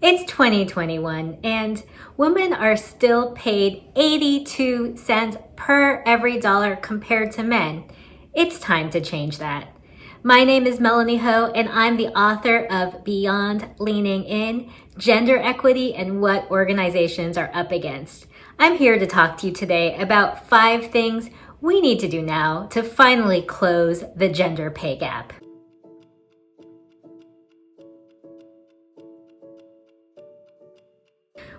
It's 2021 and women are still paid 82 cents per every dollar compared to men. It's time to change that. My name is Melanie Ho and I'm the author of Beyond Leaning In, Gender Equity and What Organizations Are Up Against. I'm here to talk to you today about 5 things we need to do now to finally close the gender pay gap.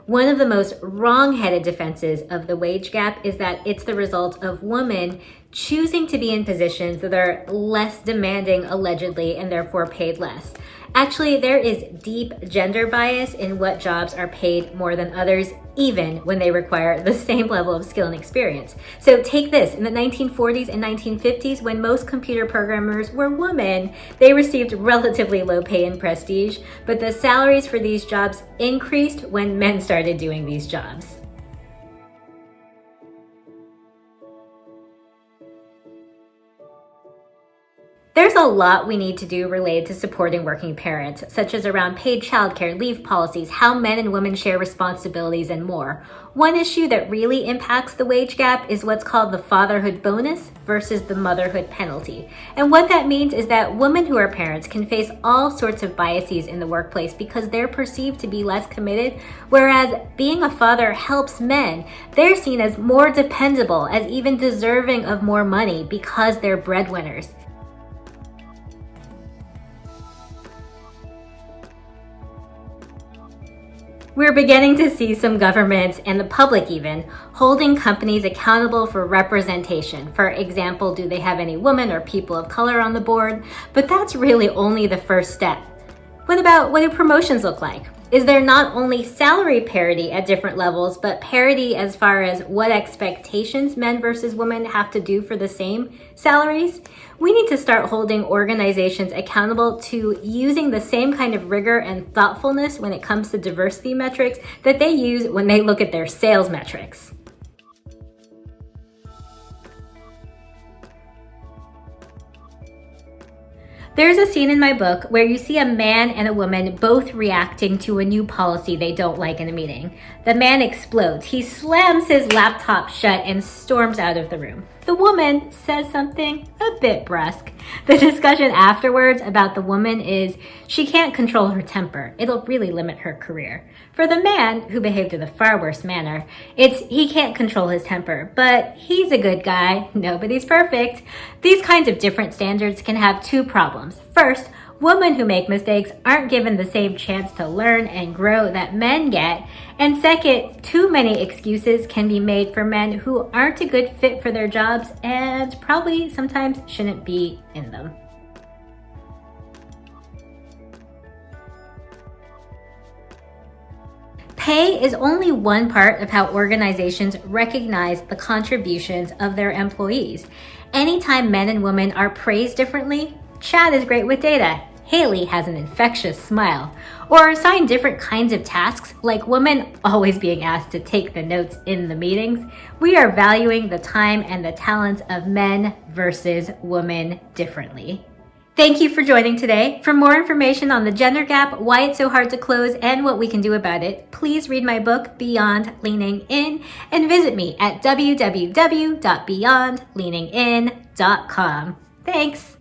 One of the most wrong-headed defenses of the wage gap is that it's the result of women choosing to be in positions that are less demanding, allegedly, and therefore paid less. Actually, there is deep gender bias in what jobs are paid more than others, even when they require the same level of skill and experience. So take this, in the 1940s and 1950s, when most computer programmers were women, they received relatively low pay and prestige, but the salaries for these jobs increased when men started doing these jobs. There's a lot we need to do related to supporting working parents, such as around paid childcare, leave policies, how men and women share responsibilities, and more. One issue that really impacts the wage gap is what's called the Fatherhood Bonus versus the Motherhood Penalty. And what that means is that women who are parents can face all sorts of biases in the workplace because they're perceived to be less committed, whereas being a father helps men. They're seen as more dependable, as even deserving of more money because they're breadwinners. We're beginning to see some governments and the public even holding companies accountable for representation. For example, do they have any women or people of color on the board? But that's really only the first step. What do promotions look like? Is there not only salary parity at different levels, but parity as far as what expectations men versus women have to do for the same salaries? We need to start holding organizations accountable to using the same kind of rigor and thoughtfulness when it comes to diversity metrics that they use when they look at their sales metrics. There's a scene in my book where you see a man and a woman both reacting to a new policy they don't like in a meeting. The man explodes. He slams his laptop shut and storms out of the room. The woman says something a bit brusque. The discussion afterwards about the woman is she can't control her temper. It'll really limit her career. For the man, who behaved in a far worse manner, it's he can't control his temper, but he's a good guy. Nobody's perfect. These kinds of different standards can have 2 problems. First, women who make mistakes aren't given the same chance to learn and grow that men get. And second, too many excuses can be made for men who aren't a good fit for their jobs and probably sometimes shouldn't be in them. Pay is only one part of how organizations recognize the contributions of their employees. Anytime men and women are praised differently, Chad is great with data, Haley has an infectious smile, or assign different kinds of tasks, like women always being asked to take the notes in the meetings, we are valuing the time and the talents of men versus women differently. Thank you for joining today. For more information on the gender gap, why it's so hard to close, and what we can do about it, please read my book, Beyond Leaning In, and visit me at www.beyondleaningin.com. Thanks.